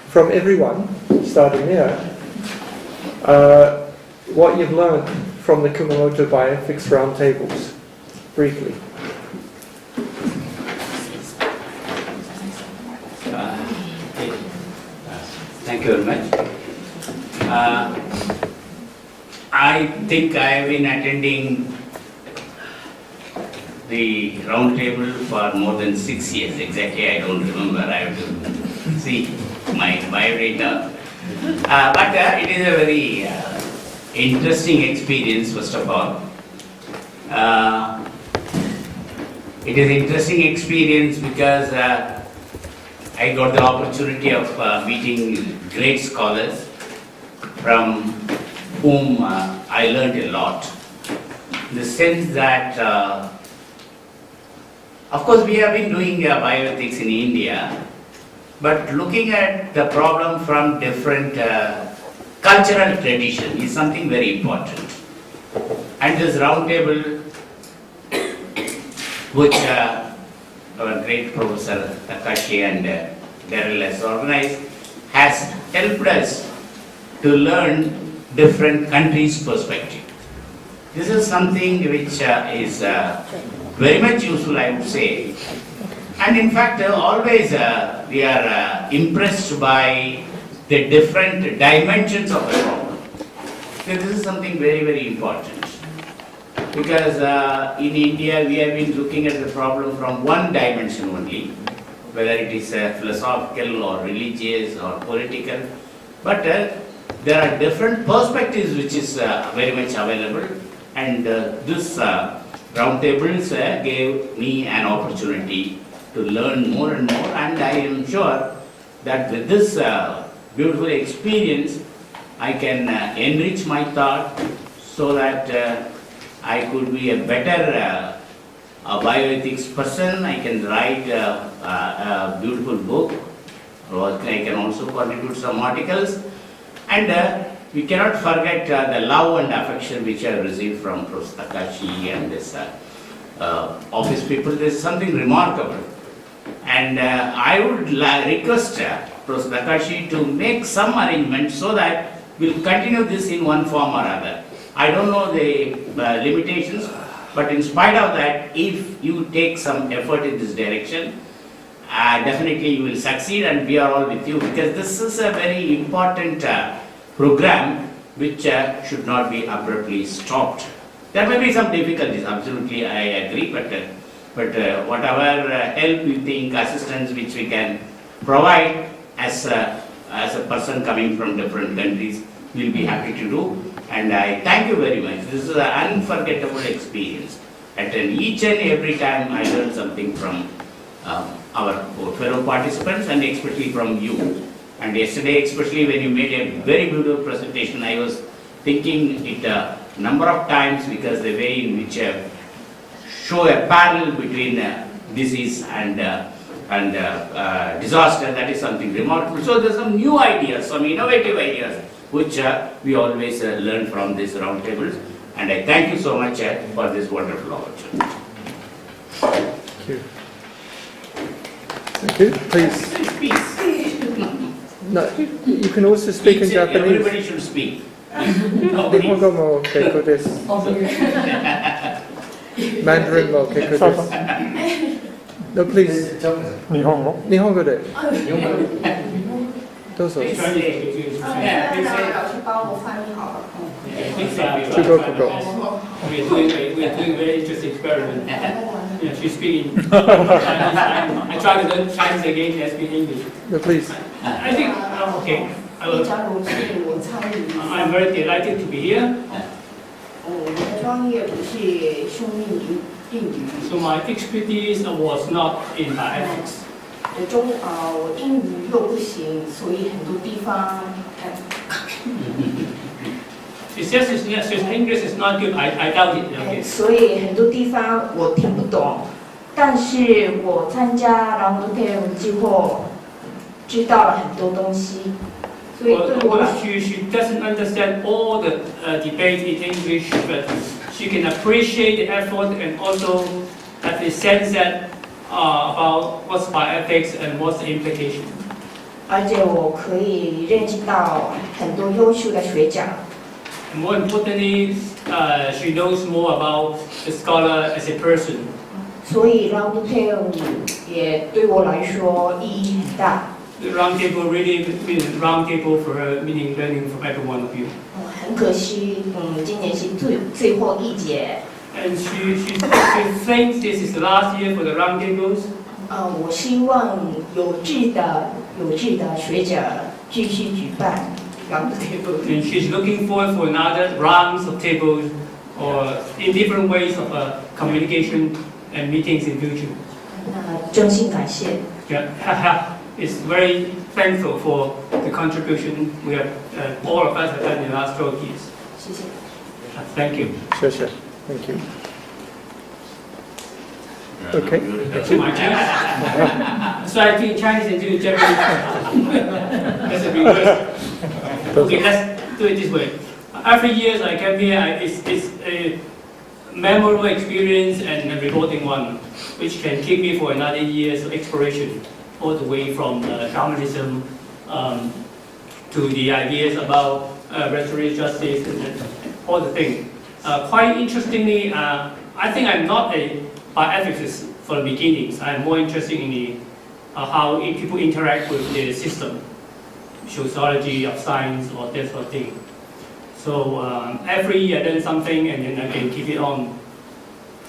from everyone, starting there, what you've learned from the Kumamoto Bioethics Roundtables, briefly. Thank you very much. I think I have been attending the roundtable for more than 6 years. Exactly, I don't remember. I have to see my biodata. But it is a very interesting experience, first of all. It is an interesting experience because I got the opportunity of meeting great scholars from whom I learned a lot. In the sense that, of course, we have been doing bioethics in India, but looking at the problem from different cultural tradition is something very important. And this roundtable, which our great Professor Takashi and Daryl has organized, has helped us to learn different countries' perspective. This is something which is very much useful, I would say. And in fact, always we are impressed by the different dimensions of the problem. So this is something very, very important. Because in India, we have been looking at the problem from one dimension only, whether it is philosophical or religious or political. But there are different perspectives which is very much available. And this roundtables gave me an opportunity to learn more and more. And I am sure that with this beautiful experience, I can enrich my thought so that I could be a better bioethics person. I can write a beautiful book, or I can also contribute some articles. And we cannot forget the love and affection which I have received from Professor Takashi and this office people. This is something remarkable. And I would request Professor Takashi to make some arrangements so that we'll continue this in one form or other. I don't know the limitations, but in spite of that, if you take some effort in this direction, definitely you will succeed, and we are all with you, because this is a very important program which should not be abruptly stopped. There may be some difficulties, absolutely I agree, but whatever help you think, assistance which we can provide as a person coming from different countries, we'll be happy to do. And I thank you very much. This is an unforgettable experience. And each and every time I learn something from our fellow participants, and especially from you. And yesterday, especially when you made a very beautiful presentation, I was thinking it a number of times, because the way in which show a parallel between disease and disaster, that is something remarkable. So there's some new ideas, some innovative ideas, which we always learn from these roundtables. And I thank you so much for this wonderful opportunity. Thank you. Thank you. Please. Please. No, you can also speak in Japanese. Everybody should speak. 日本語も結構です。Mandarin も結構です。No, please. 日本語日本語で。どうぞ。Please say. 老师帮我翻译好了。中国語。We are doing very interesting experiment. Yeah, she's speaking Chinese. I try to learn Chinese again and speak English. No, please. I think, okay. 假如是我参与， I'm very delighted to be here. 我的专业不是生命病理， So my expertise was not in bioethics. 我英语又不行，所以很多地方。 It's just English is not good. I doubt it. Okay. 所以很多地方我听不懂，但是我参加朗读天之后，知道了很多东西，所以对我来， She doesn't understand all the debate in English, but she can appreciate the effort and also have the sense that about what's bioethics and what's the implication. 而且我可以认识到很多优秀的学者。 And more importantly, she knows more about the scholar as a person. 所以 Roundtable 也对我来说意义很大。 The roundtable really means roundtable for her, meaning learning from every one of you. 很可惜，今年是最后一届。 And she thinks this is the last year for the roundtables. 我希望有志的学者继续举办 Roundtable。 And she's looking forward for another rounds of tables or in different ways of communication and meetings in future. 真心感谢。 Yeah, is very thankful for the contribution we have, all of us have done in the last 12 years. 谢谢。 Thank you. 谢谢 Thank you. Okay. That's my chance. So I speak Chinese and do Japanese. That's a reverse. Okay, let's do it this way. Every year I come here, it's a memorable experience and a rewarding one, which can keep me for another year's exploration, all the way from shamanism to the ideas about restorative justice and all the things. Quite interestingly, I think I'm not a bioethicist from the beginnings. I'm more interested in how people interact with the system, sociology of science or that sort of thing. So every year I learn something and then I can keep it on.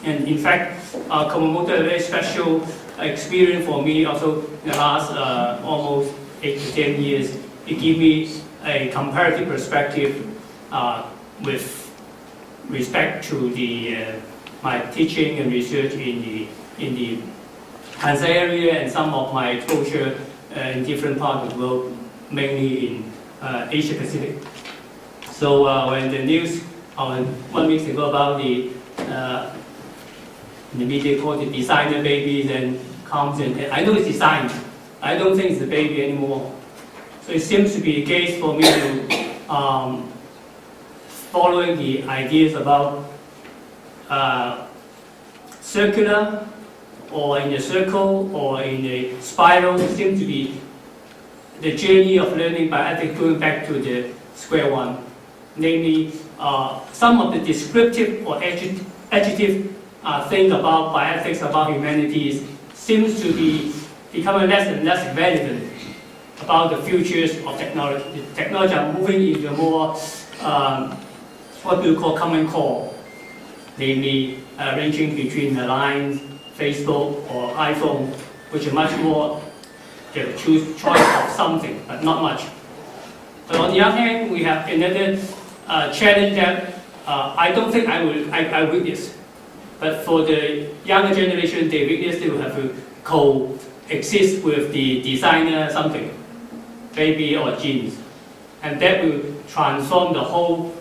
And in fact, Kumamoto is a very special experience for me also in the last almost 8 to 10 years. It gave me a comparative perspective with respect to my teaching and research in the Kansai area and some of my exposure in different parts of the world, mainly in Asia Pacific. So when the news 1 week ago about the media called the designer babies and comes and I know it's designed. I don't think it's a baby anymore. So it seems to be a case for me to following the ideas about circular or in a circle or in a spiral. It seems to be the journey of learning bioethics going back to the square one. Namely, some of the descriptive or adjective things about bioethics, about humanities, seems to be becoming less and less relevant about the futures of technology. The technology are moving into a more, what we call common core, namely ranging between the lines, Facebook or iPhone, which are much more choice of something, but not much. But on the other hand, we have another challenge that I don't think I witness. But for the younger generation, they witness they will have to coexist with the designer something, baby or genes. And that will transform the whole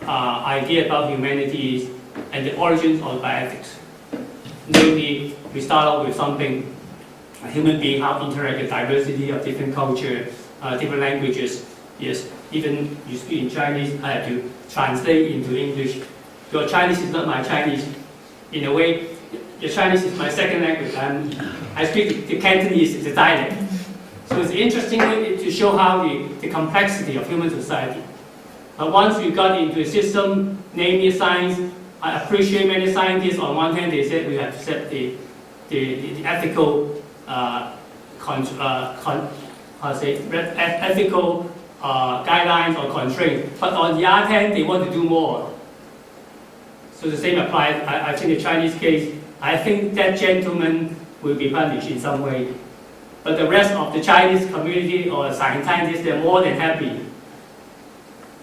idea about humanities and the origins of bioethics. Namely, we start out with something, a human being, how interact with diversity of different culture, different languages. Yes, even you speak in Chinese, I have to translate into English. Your Chinese is not my Chinese. In a way, your Chinese is my second language. I speak the Cantonese, it's a dialect. So it's interesting to show how the complexity of human society. But once we got into a system, namely science, I appreciate many scientists. On one hand, they said we have to set the ethical, ethical guidelines or constraints. But on the other hand, they want to do more. So the same applies. I think the Chinese case, I think that gentleman will be punished in some way. But the rest of the Chinese community or scientists, they're more than happy.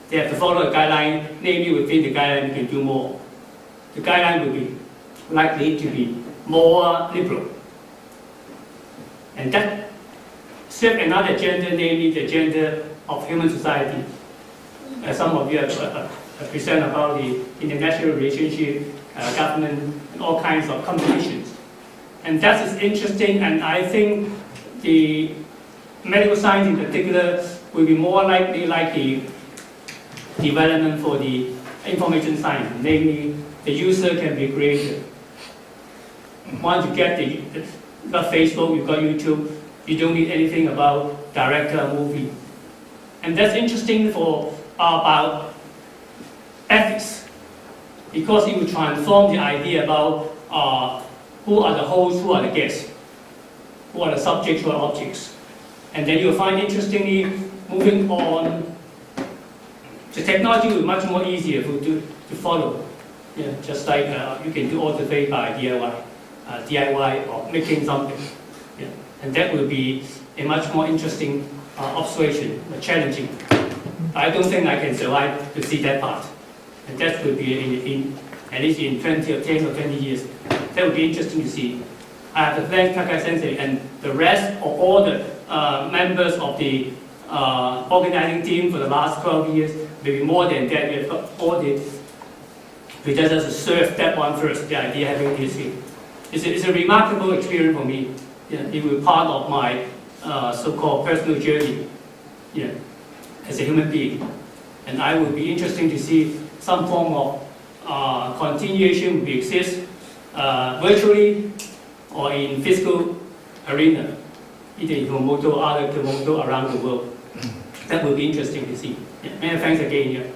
They have to follow a guideline, namely within the guideline you can do more. The guideline will be likely to be more liberal. And that serves another agenda, namely the agenda of human society. As some of you have present about the international relationship, government, and all kinds of competitions. And that is interesting, and I think the medical science in particular will be more likely like the development for the information science, namely the user can be created. Once you get you've got Facebook, you've got YouTube, you don't need anything about direct a movie. And that's interesting for about ethics, because it will transform the idea about who are the hosts, who are the guests, who are the subjects, who are objects. And then you'll find, interestingly, moving on, the technology will be much more easier to follow. Yeah, just like you can do auto-fade by DIY or making something. Yeah. And that will be a much more interesting observation, challenging. I don't think I can survive to see that part. And that will be at least in 10 or 20 years. That would be interesting to see. I have to thank Takai Sensei and the rest of all the members of the organizing team for the last 12 years, maybe more than that. We have got all the presenters to serve that one first, the idea having this here. It's a remarkable experience for me. Yeah, it will be part of my so-called personal journey, yeah, as a human being. And I will be interested to see some form of continuation will exist virtually or in physical arena, either in Kumamoto or other Kumamoto around the world. That will be interesting to see. Yeah, many thanks again. Yeah.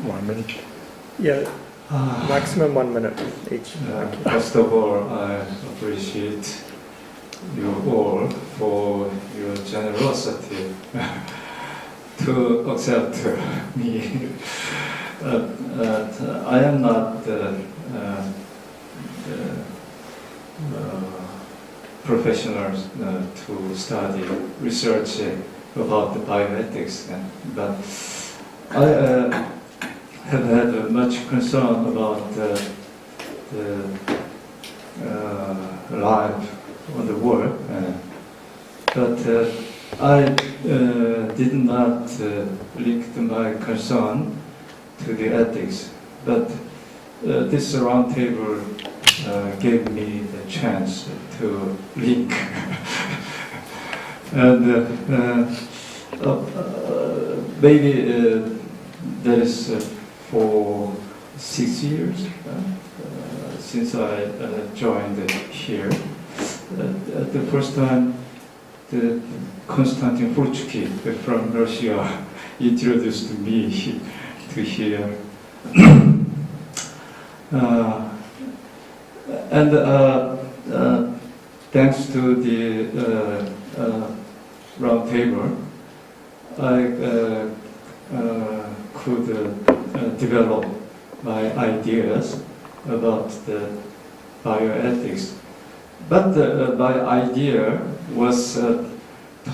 1 minute. Yeah, maximum 1 minute each. First of all, I appreciate you all for your generosity to accept me. I am not professional to study research about the bioethics, but I have had much concern about the life on the world, but I did not link my concern to the ethics. But this roundtable gave me the chance to link. And maybe that is for 6 years since I joined here. At the first time, Konstantin Furchki from Russia introduced me to here. And thanks to the round table, I could develop my ideas about the bioethics. But my idea was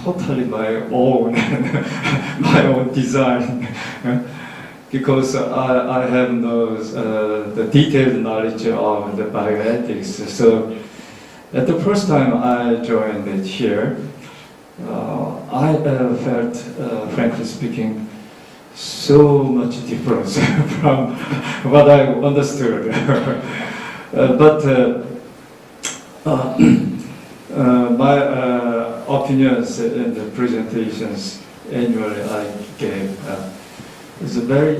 totally my own, my own design, because I have the detailed knowledge of the bioethics. So at the first time I joined it here, I felt, frankly speaking, so much difference from what I understood. But my opinions in the presentations annually I gave is very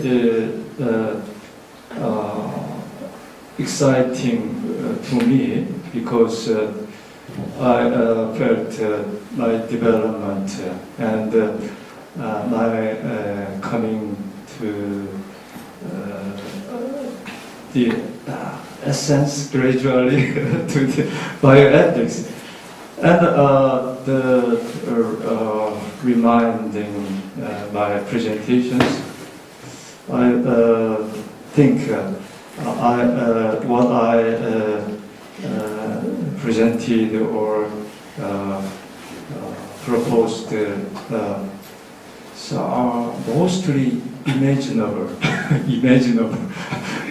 exciting to me, because I felt my development and my coming to the essence gradually to the bioethics, and the reminding my presentations. I think what I presented or proposed are mostly imaginable,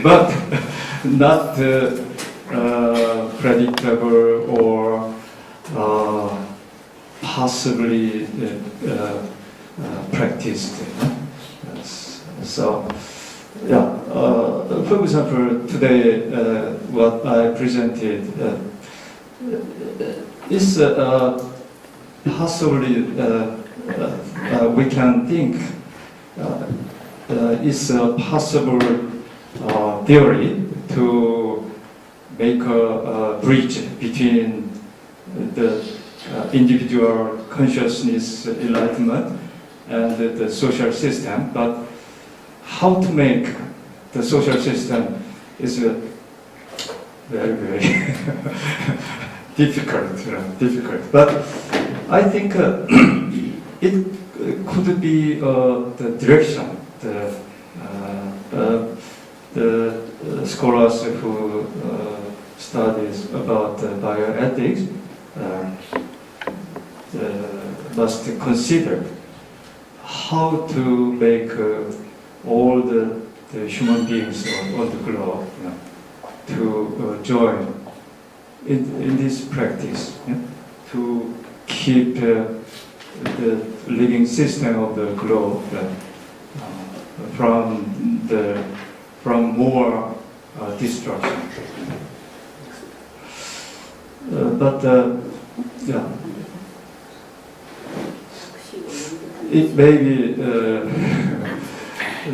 but not predictable or possibly practiced. So, yeah. For example, today what I presented is possibly we can think is a possible theory to make a bridge between the individual consciousness enlightenment and the social system, but how to make the social system is very, very difficult. But I think it could be the direction the scholars who studies about bioethics must consider how to make all the human beings on the globe to join in this practice, to keep the living system of the globe from more destruction. It may be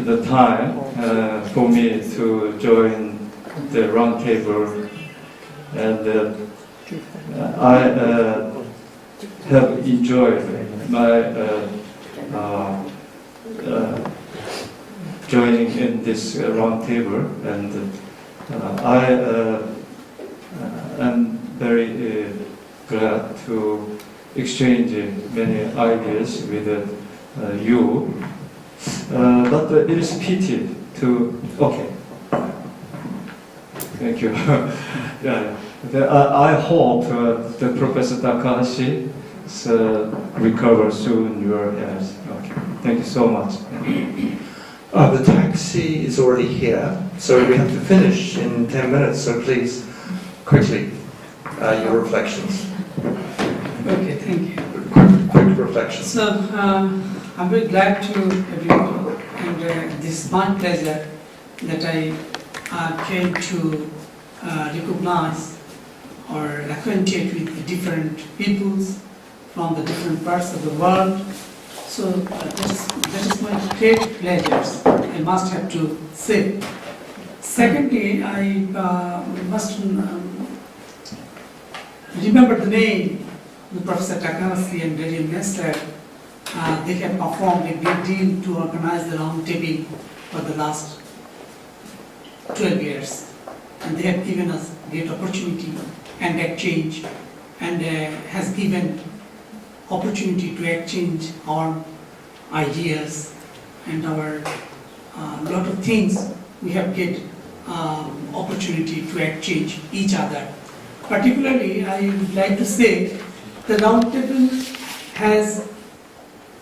the time for me to join the roundtable, and I have enjoyed my joining in this roundtable, and I am very glad to exchange many ideas with you. But it is pity to. Okay. Thank you. Yeah. I hope the Professor Takahashi recover soon your health. Okay. Thank you so much. The taxi is already here, so we have to finish in 10 minutes, so please, quickly, your reflections. Okay, thank you. Quick reflections. So, I'm very glad to have you, and this is my pleasure that I came to recognize or acquainted with the different peoples from the different parts of the world. So that is my great pleasure, I must have to say. Secondly, I must remember the name of Professor Takahashi and Daniel Nestler. They have performed a great deal to organize the roundtable for the last 12 years. And they have given us great opportunity and exchange, and has given opportunity to exchange our ideas and our lot of things we have get opportunity to exchange each other. Particularly, I would like to say the roundtable has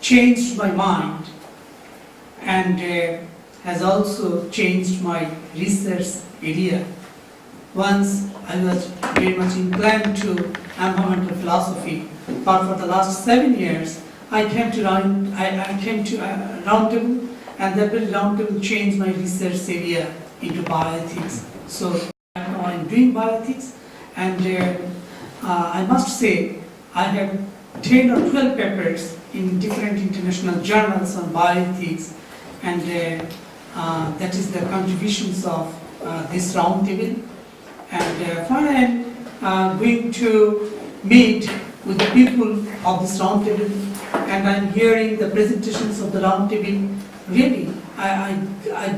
changed my mind and has also changed my research area. Once I was very much inclined to environmental philosophy, but for the last 7 years, I came to roundtable, and that very roundtable changed my research area into bioethics. So now I'm doing bioethics, and I must say I have 10 or 12 papers in different international journals on bioethics, and that is the contributions of this roundtable. And finally, I'm going to meet with the people of this roundtable, and I'm hearing the presentations of the roundtable. Really, I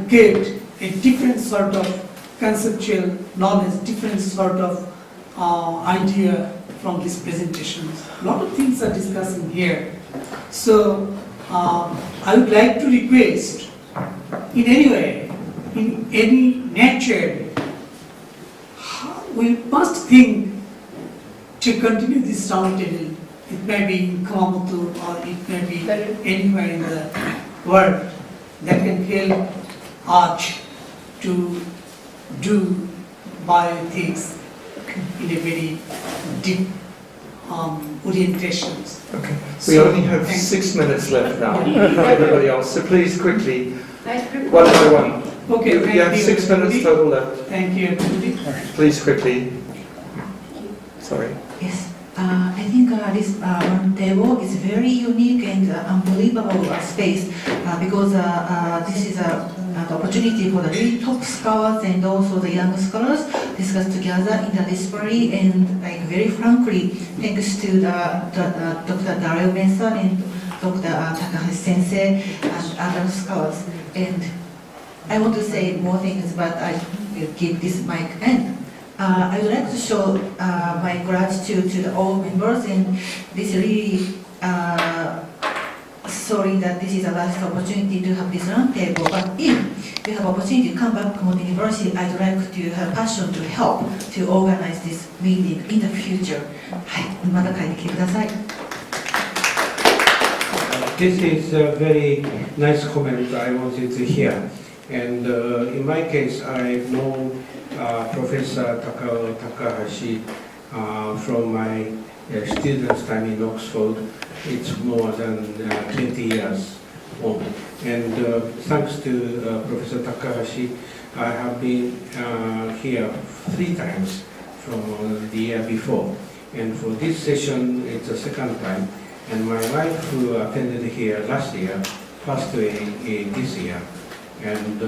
get a different sort of conceptual knowledge, different sort of idea from these presentations. A lot of things are discussing here. So I would like to request, in any way, in any nature, we must think to continue this roundtable. It may be in Kumamoto or it may be anywhere in the world that can help us to do bioethics in a very deep orientations. Okay. We only have 6 minutes left now. Everybody else, so please quickly, one by one. Okay, You have 6 minutes total left. Thank you, everybody. Please quickly. Sorry. Yes, I think think this roundtable is very unique and unbelievable space because this is the opportunity for the really top scholars and also the young scholars discuss together interdisciplinary and like very frankly, thanks to Dr. Dario Mesa and Dr. Takahashi Sensei and other scholars. And I want to say more things, but I will give this mic end. I would like to show my gratitude to all members, and this really sorry that this is the last opportunity to have this roundtable. But if you have opportunity to come back to Kumamoto University, I'd like to have passion to help to organize this meeting in the future. はい、また書いてきてください。This is a very nice comment I wanted to hear. And in my case, I've known Professor Takahashi from my students' time in Oxford. It's more than 20 years old. And thanks to Professor Takahashi, I have been here 3 times from the year before. And for this session, it's the 2nd time. And my wife, who attended here last year, passed away this year. And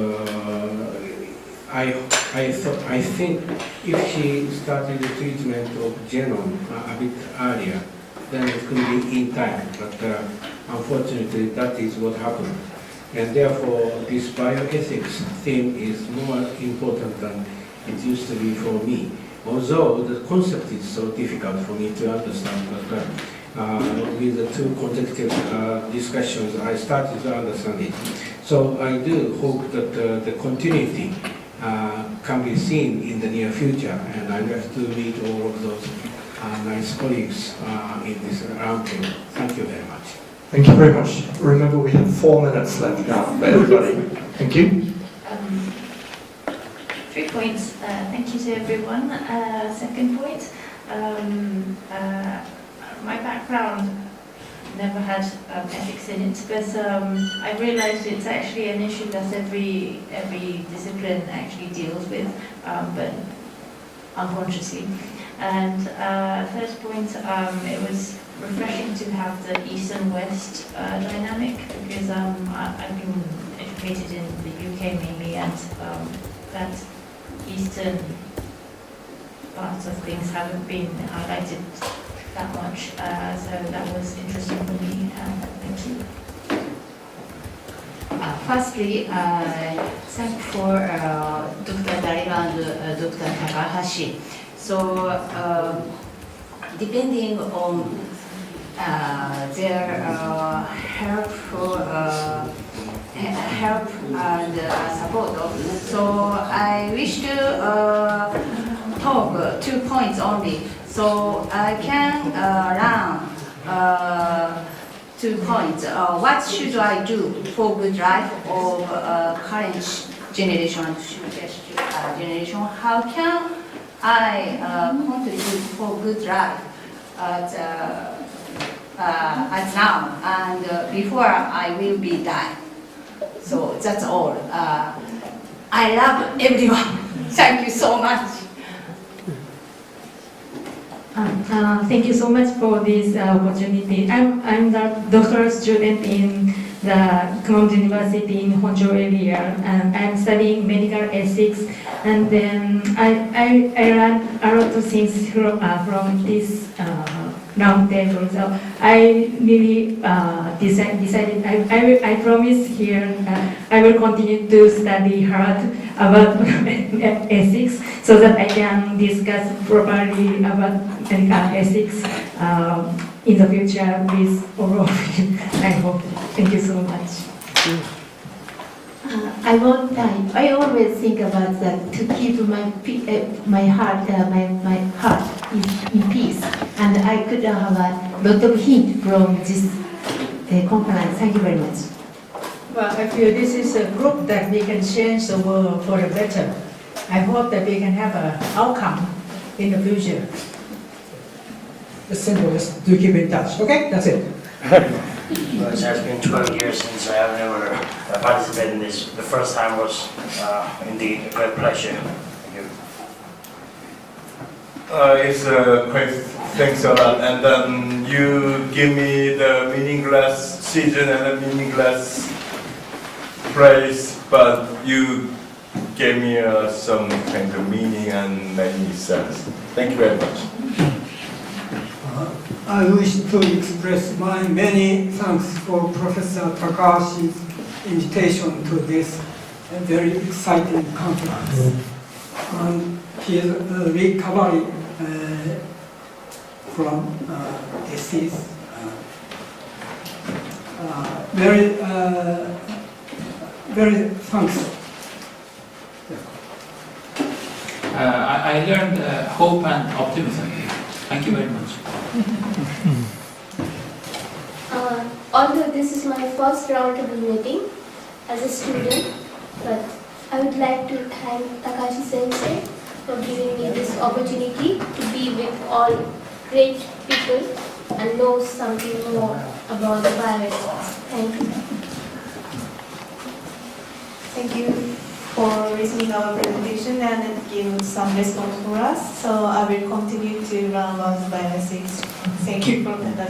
I think if she started the treatment of genome a bit earlier, then it could be in time. But unfortunately, that is what happened. And therefore, this bioethics theme is more important than it used to be for me. Although the concept is so difficult for me to understand, but with the 2 consecutive discussions, I started to understand it. So I do hope that the continuity can be seen in the near future, and I have to meet all of those nice colleagues in this roundtable. Thank you very much. Thank you very much. Remember, we have 4 minutes left now for everybody. Thank you. 3 points. Thank you to everyone. Second point, my background never had ethics in it, but I realized it's actually an issue that every discipline actually deals with, but unconsciously. And third point, it was refreshing to have the East and West dynamic, because I've been educated in the UK mainly, and that Eastern parts of things haven't been highlighted that much, so that was interesting for me. Thank you. Firstly, thank you for Dr. Dario and Dr. Takahashi. So, depending on their help and support, so I wish to talk 2 points only. So I can learn 2 points. What should I do for good life of current generation? How can I contribute for good life at now and before I will be die? So that's all. I love everyone. Thank you so much. Thank you so much for this opportunity. I'm the doctoral student in the Kumamoto University in Honjo area, and I'm studying medical ethics. And then I learned a lot of things from this roundtable. So I really decided I promise here I will continue to study hard about ethics so that I can discuss properly about ethics in the future with all of you. I hope. Thank you so much. I always think about that to keep my heart in peace, and I could have a lot of hint from this conference. Thank you very much. Well, I feel this is a group that we can change the world for the better. I hope that we can have an outcome in the future. The simple is to keep in touch. Okay, that's it. Well, it has been 12 years since I have ever participated in this. The first time was indeed a great pleasure. Thank you. It's quite Thanks a lot. And then you give me the meaningless season and a meaningless praise, but you gave me some kind of meaning and made me sense. Thank you very much. I wish to express my many thanks for Professor Takahashi's invitation to this very exciting conference. His recovery from disease very thanks. I learned hope and optimism. Thank you very much. Although this is my first roundtable meeting as a student, but I would like to thank Takashi Sensei for giving me this opportunity to be with all great people and know something more about the bioethics. Thank you. Thank you for listening our presentation and give some response for us. So I will continue to learn about bioethics. Thank you for that.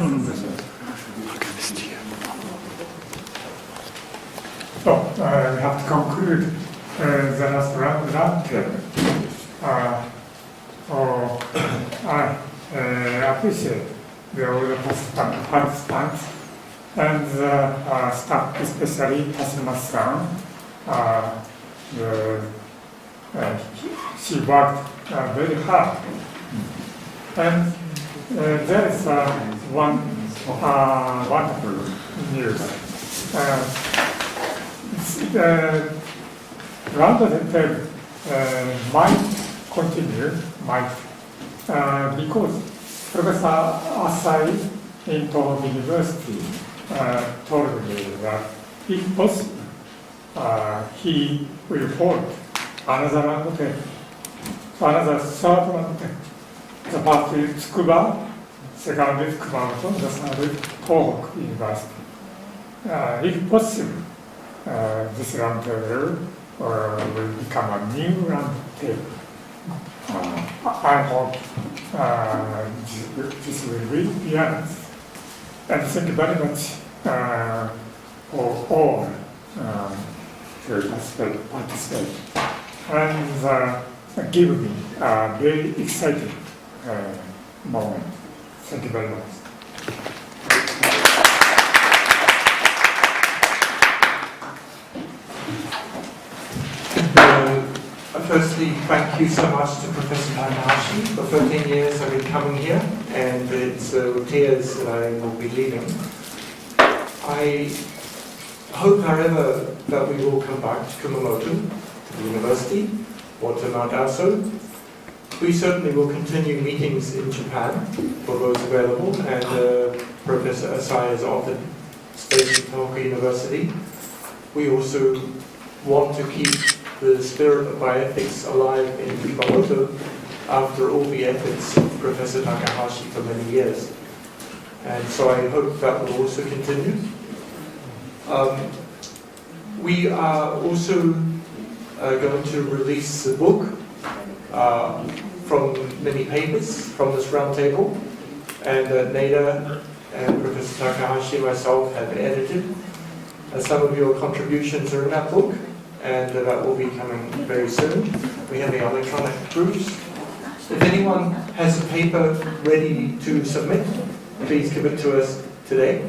So we have to conclude the last roundtable. I appreciate all the participants and the staff, especially Tashima-san. She worked very hard. And there is one wonderful news. Roundtable might continue, because Professor Asai in Tohoku University told me that if possible, he will hold another roundtable, another third roundtable. The first is Tsukuba, second is Kumamoto, the third is Tohoku University. If possible, this roundtable will become a new roundtable. I hope this will be honest. And thank you very much for all to participate and give me a very exciting moment. Thank you very much. Firstly, thank you so much to Professor Takahashi. For 13 years I've been coming here, and it's with tears that I will be leaving. I hope, however, that we will come back to Kumamoto, to the university, or to Mount Aso. We certainly will continue meetings in Japan for those available, and Professor Asai has offered space at Tohoku University. We also want to keep the spirit of bioethics alive in Kumamoto after all the efforts of Professor Takahashi for many years. And so I hope that will also continue. We are also going to release a book from many papers from this roundtable, and Neda and Professor Takahashi and myself have edited. Some of your contributions are in that book, and that will be coming very soon. We have the electronic proofs. If anyone has a paper ready to submit, please give it to us today.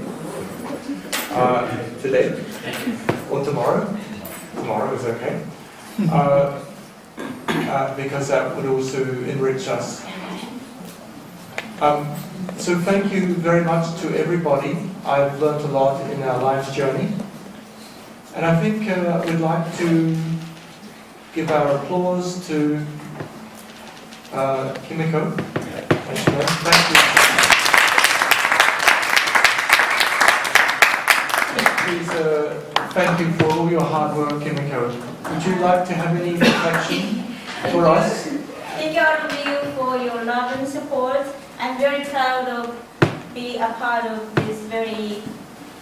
Today or tomorrow. Tomorrow is okay. Because that would also enrich us. So thank you very much to everybody. I've learned a lot in our life's journey. And I think we'd like to give our applause to Kimiko. Thank you. Please, thank you for all your hard work, Kimiko. Would you like to have any reflection for us? Thank you all of you for your love and support. I'm very proud of being a part of this very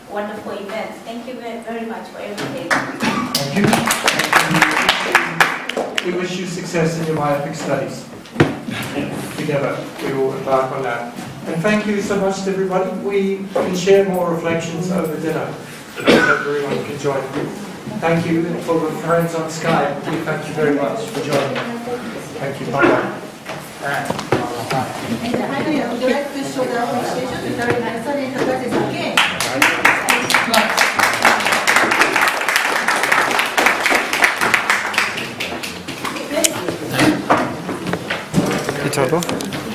wonderful event. Thank you very much for everything. Thank you. We wish you success in your bioethics studies. together we will embark on that. And thank you so much to everybody. We can share more reflections over dinner. I hope everyone can join. Thank you. And for the friends on Skype, we thank you very much for joining. Thank you. Bye-bye. And finally, I would like to show the appreciation to Dr. Nasser and Takashi again. Itato.